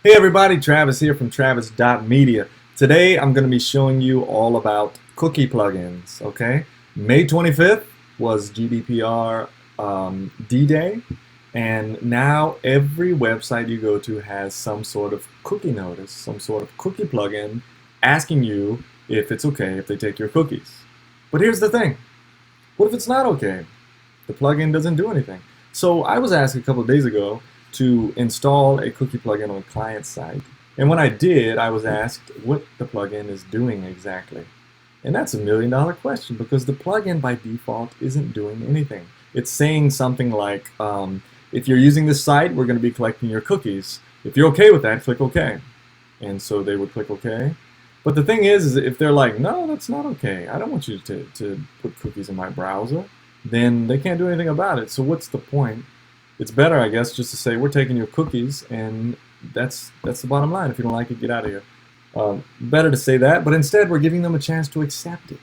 Hey everybody, Travis here from Travis.media. Today I'm going to be showing you all about cookie plugins, okay? May 25th was GDPR D-Day, and now every website you go to has some sort of cookie notice, some sort of cookie plugin asking you if it's okay if they take your cookies. But here's the thing, what if it's not okay? The plugin doesn't do anything. So I was asked a couple of days ago to install a cookie plugin on a client site. And when I did, I was asked what the plugin is doing exactly. And that's $1 million question because the plugin by default isn't doing anything. It's saying something like, if you're using this site, we're going to be collecting your cookies. If you're okay with that, click OK. And so they would click OK. But the thing is if they're like, no, that's not okay. I don't want you to put cookies in my browser, then they can't do anything about it. So what's the point? It's better, I guess, just to say we're taking your cookies, and that's the bottom line. If you don't like it, get out of here. Better to say that, but instead we're giving them a chance to accept it,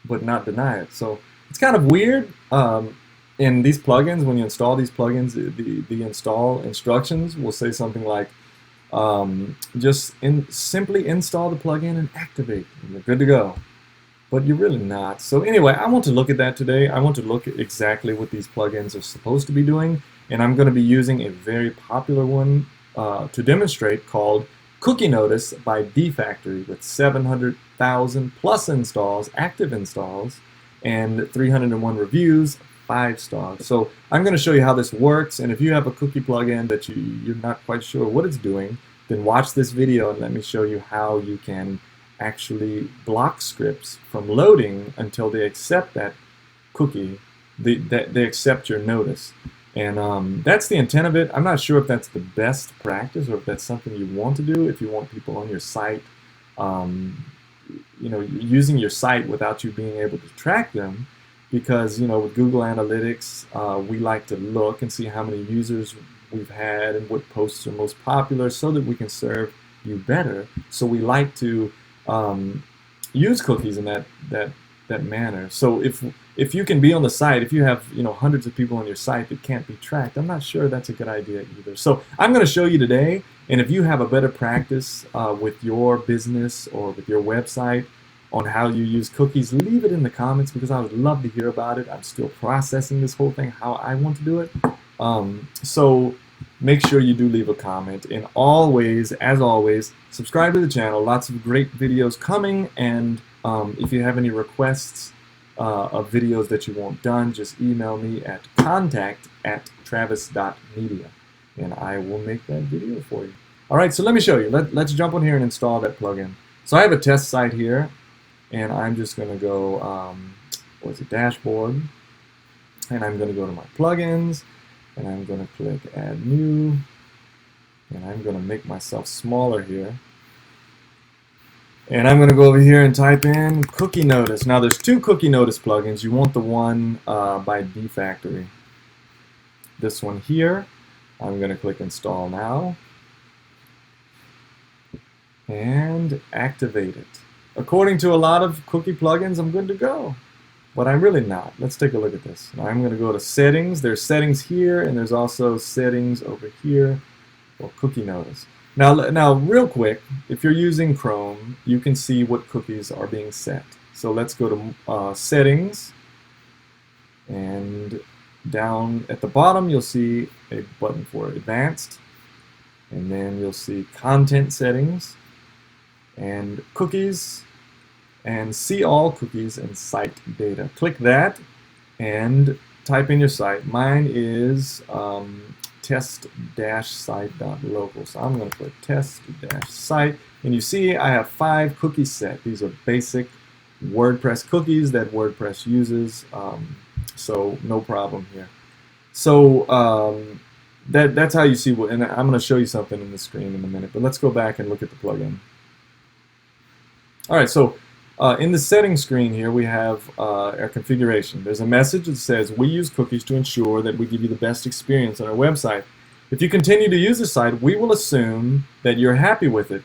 but not deny it. So it's kind of weird. In these plugins, when you install these plugins, the install instructions will say something like, simply install the plugin and activate, and you're good to go. But you're really not. So anyway, I want to look at that today. I want to look at exactly what these plugins are supposed to be doing, and I'm going to be using a very popular one to demonstrate called Cookie Notice by dFactory with 700,000 plus installs, active installs, and 301 reviews, 5 stars. So I'm going to show you how this works, and if you have a cookie plugin that you're not quite sure what it's doing, then watch this video and let me show you how you can actually block scripts from loading until they accept that cookie, they accept your notice. And that's the intent of it. I'm not sure if that's the best practice or if that's something you want to do if you want people on your site, using your site without you being able to track them, because with Google Analytics, we like to look and see how many users we've had and what posts are most popular so that we can serve you better. So we like to use cookies in that manner. So if you can be on the site, if you have hundreds of people on your site that can't be tracked, I'm not sure that's a good idea either. So I'm going to show you today, and if you have a better practice with your business or with your website on how you use cookies, leave it in the comments because I would love to hear about it. I'm still processing this whole thing, how I want to do it. So make sure you do leave a comment, and always, as always, subscribe to the channel. Lots of great videos coming, and if you have any requests of videos that you want done, just email me at contact@travis.media, and I will make that video for you. Alright, so let me show you. Let's jump on here and install that plugin. So I have a test site here, and I'm just going to go, dashboard, and I'm going to go to my plugins, and I'm going to click Add New, and I'm going to make myself smaller here. And I'm going to go over here and type in Cookie Notice. Now there's 2 Cookie Notice plugins. You want the one by dFactory. This one here. I'm going to click Install Now and activate it. According to a lot of cookie plugins, I'm good to go. But I'm really not. Let's take a look at this. Now I'm going to go to Settings. There's Settings here, and there's also Settings over here for Cookie Notice. Now, real quick, if you're using Chrome, you can see what cookies are being set. So let's go to Settings, and down at the bottom you'll see a button for Advanced, and then you'll see Content Settings and Cookies, and see all cookies and site data. Click that and type in your site. Mine is test-site.local. So I'm going to click test-site, and you see I have 5 cookies set. These are basic WordPress cookies that WordPress uses, so no problem here. So that's how you see what, and I'm going to show you something in the screen in a minute, but let's go back and look at the plugin. Alright, so in the settings screen here we have our configuration. There's a message that says we use cookies to ensure that we give you the best experience on our website. If you continue to use the site, we will assume that you're happy with it.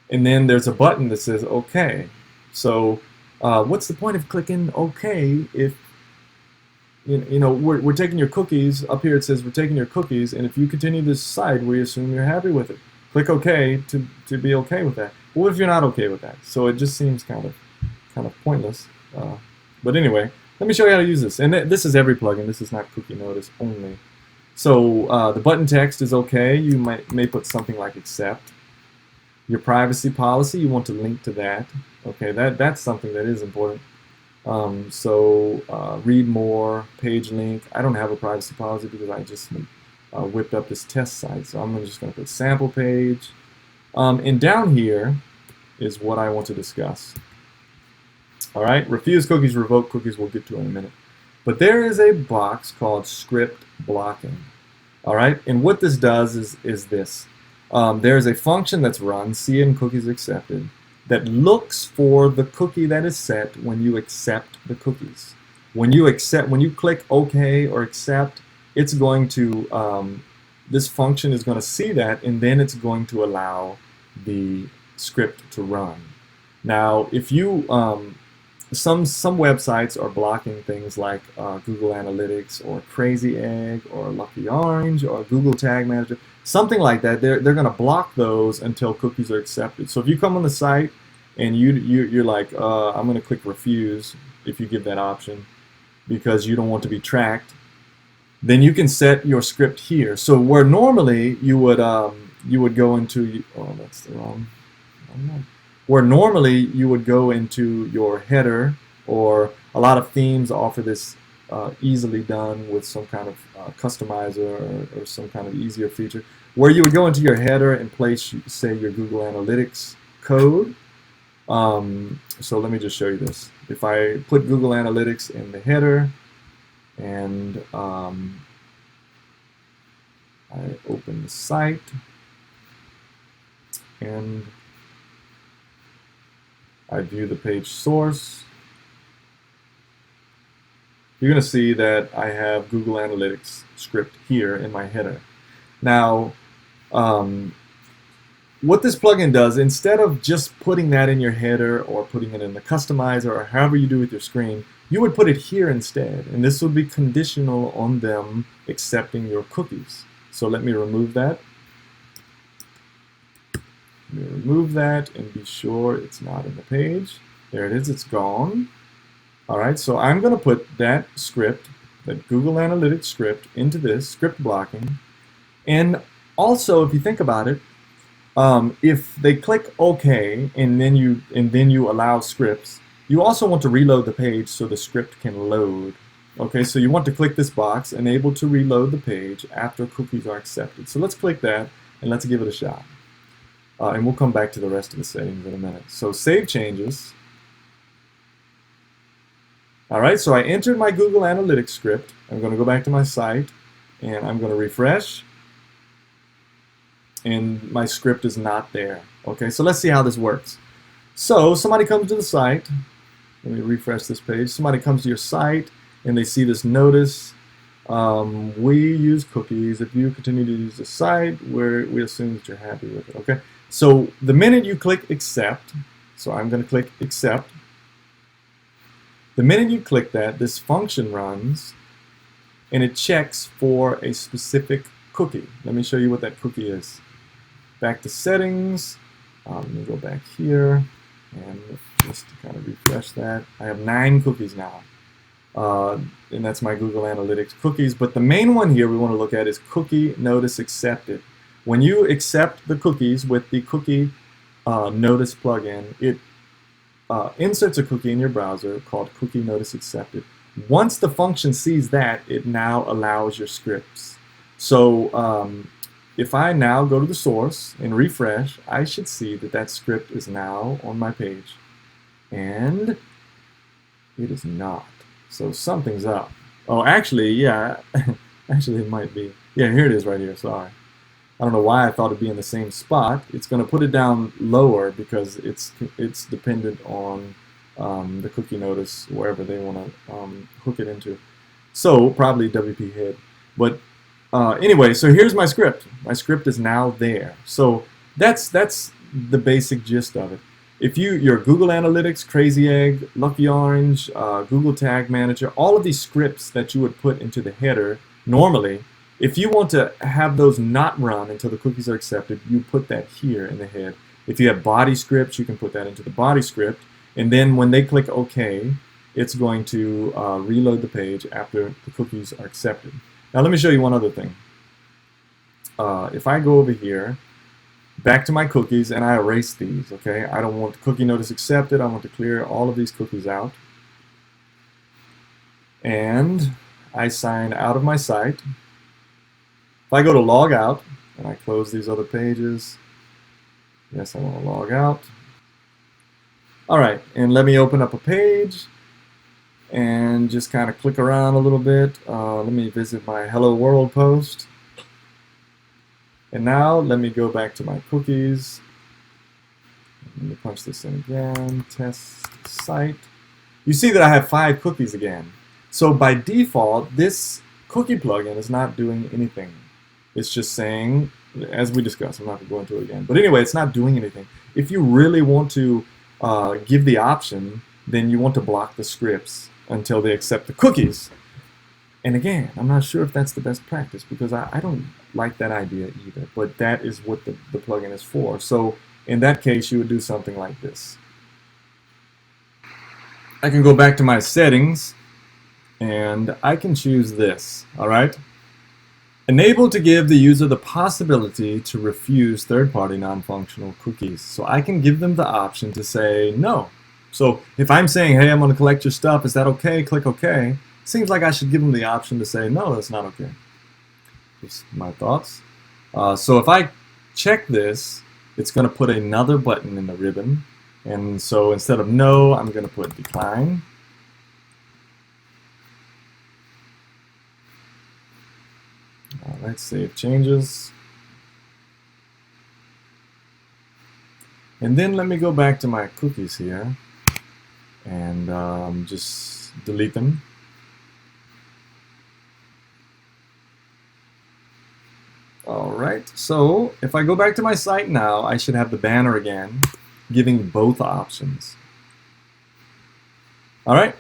And then there's a button that says OK. So what's the point of clicking OK if we're taking your cookies? Up here it says we're taking your cookies, and if you continue this site, we assume you're happy with it. Click OK to be okay with that. What if you're not okay with that? So it just seems kind of pointless. But anyway, let me show you how to use this. And this is every plugin. This is not Cookie Notice only. So the button text is okay. You may put something like accept. Your privacy policy, you want to link to that. Okay, that's something that is important. Read more, page link. I don't have a privacy policy because I just whipped up this test site. So I'm just going to put sample page. And down here is what I want to discuss. All right, refuse cookies, revoke cookies, we'll get to in a minute. But there is a box called script blocking. All right, and what this does is this. There's a function that's run, cin cookies accepted, that looks for the cookie that is set when you accept the cookies. When you click OK or accept, it's going to, this function is going to see that, and then it's going to allow the script to run. Now, if you, some websites are blocking things like Google Analytics or Crazy Egg or Lucky Orange or Google Tag Manager, something like that. They're going to block those until cookies are accepted. So if you come on the site and you're like, I'm going to click refuse if you give that option because you don't want to be tracked, then you can set your script here. So where normally you would go into, oh, that's the wrong one. Where normally you would go into your header, or a lot of themes offer this easily done with some kind of customizer or some kind of easier feature, where you would go into your header and place, say, your Google Analytics code. So let me just show you this. If I put Google Analytics in the header and I open the site and I view the page source, you're going to see that I have Google Analytics script here in my header. Now, what this plugin does, instead of just putting that in your header or putting it in the customizer or however you do with your screen, you would put it here instead, and this would be conditional on them accepting your cookies. So let me remove that. Let me remove that and be sure it's not in the page. There it is, it's gone. All right, so I'm going to put that script, that Google Analytics script, into this script blocking. And also, if you think about it, if they click OK and then you allow scripts, you also want to reload the page so the script can load. Okay, so you want to click this box, enable to reload the page after cookies are accepted. So let's click that and let's give it a shot. And we'll come back to the rest of the settings in a minute. So save changes. All right, so I entered my Google Analytics script. I'm going to go back to my site and I'm going to refresh. And my script is not there. Okay, so let's see how this works. So somebody comes to the site. Let me refresh this page. Somebody comes to your site and they see this notice. We use cookies. If you continue to use the site, we assume that you're happy with it. Okay, so the minute you click accept, so I'm going to click accept. The minute you click that, this function runs and it checks for a specific cookie. Let me show you what that cookie is. Back to settings. Let me go back here and just to kind of refresh that. I have 9 cookies now. And that's my Google Analytics cookies. But the main one here we want to look at is cookie notice accepted. When you accept the cookies with the cookie notice plugin, it inserts a cookie in your browser called cookie notice accepted. Once the function sees that, it now allows your scripts. So if I now go to the source and refresh, I should see that that script is now on my page. And it is not. So something's up. Oh, actually, yeah. Actually, it might be. Yeah, here it is right here. Sorry. I don't know why I thought it'd be in the same spot. It's going to put it down lower because it's dependent on the cookie notice, wherever they want to hook it into. So probably WP head. But anyway, so here's my script. My script is now there. So that's the basic gist of it. If your Google Analytics, Crazy Egg, Lucky Orange, Google Tag Manager, all of these scripts that you would put into the header normally, If you want to have those not run until the cookies are accepted, you put that here in the head. If you have body scripts, you can put that into the body script. And then when they click OK, it's going to reload the page after the cookies are accepted. Now let me show you one other thing. If I go over here, back to my cookies, and I erase these, okay? I don't want the cookie notice accepted. I want to clear all of these cookies out. And I sign out of my site. If I go to log out, and I close these other pages, yes, I want to log out. All right, and let me open up a page and just kind of click around a little bit. Let me visit my Hello World post. And now let me go back to my cookies. Let me punch this in again, test site. You see that I have 5 cookies again. So by default, this cookie plugin is not doing anything. It's just saying, as we discussed, I'm not going to go into it again. But anyway, it's not doing anything. If you really want to give the option, then you want to block the scripts until they accept the cookies. And again, I'm not sure if that's the best practice because I don't like that idea either. But that is what the plugin is for. So in that case, you would do something like this. I can go back to my settings and I can choose this, all right? Enable to give the user the possibility to refuse third-party non-functional cookies. So I can give them the option to say no. So if I'm saying, hey, I'm going to collect your stuff, is that okay? Click OK. Seems like I should give them the option to say, no, that's not okay. Just my thoughts. So if I check this, it's going to put another button in the ribbon. And so instead of no, I'm going to put decline. Let's save changes. And then let me go back to my cookies here and just delete them. Alright, so if I go back to my site now, I should have the banner again, giving both options. Alright,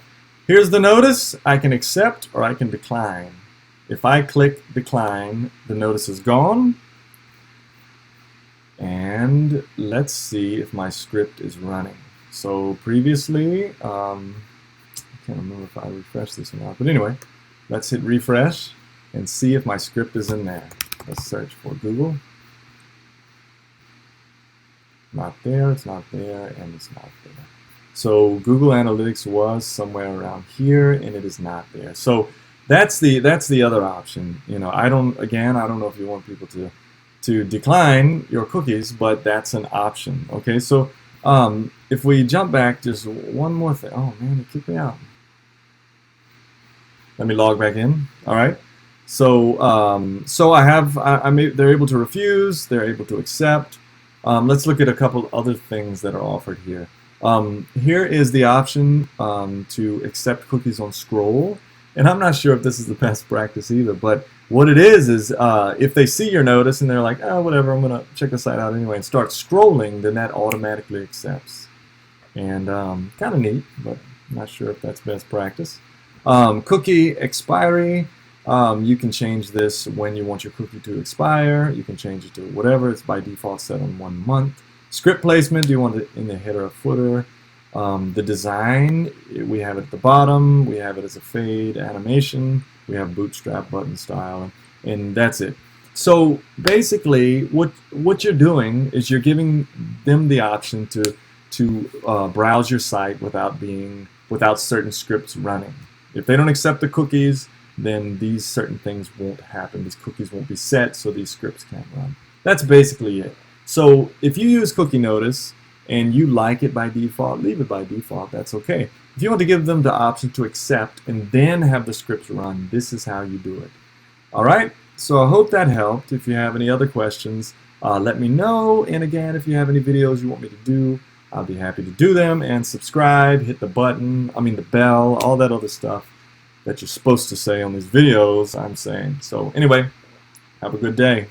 here's the notice. I can accept or I can decline. If I click decline, the notice is gone. And let's see if my script is running. So previously, I can't remember if I refreshed this or not, but anyway, let's hit refresh and see if my script is in there. Let's search for Google. Not there, it's not there, and it's not there. So Google Analytics was somewhere around here, and it is not there. So that's the other option. You know, I don't know if you want people to decline your cookies, but that's an option. Okay, so if we jump back, just one more thing. Oh man, it kicked me out. Let me log back in. All right. So they're able to refuse, they're able to accept. Let's look at a couple other things that are offered here. Here is the option to accept cookies on scroll. And I'm not sure if this is the best practice either, but what it is if they see your notice and they're like, oh, whatever, I'm going to check the site out anyway, and start scrolling, then that automatically accepts. And kind of neat, but I'm not sure if that's best practice. Cookie expiry. You can change this when you want your cookie to expire. You can change it to whatever. It's by default set on 1 month. Script placement, do you want it in the header or footer? The design, we have it at the bottom. We have it as a fade animation. We have bootstrap button style, and that's it. So basically, what you're doing is you're giving them the option to browse your site without certain scripts running. If they don't accept the cookies, then these certain things won't happen. These cookies won't be set, so these scripts can't run. That's basically it. So if you use cookie notice and you like it by default, leave it by default. That's okay. If you want to give them the option to accept and then have the scripts run, this is how you do it. All right. So I hope that helped. If you have any other questions, let me know. And again, if you have any videos you want me to do, I'll be happy to do them. And subscribe, hit the button, the bell, all that other stuff that you're supposed to say on these videos, I'm saying. So anyway, have a good day.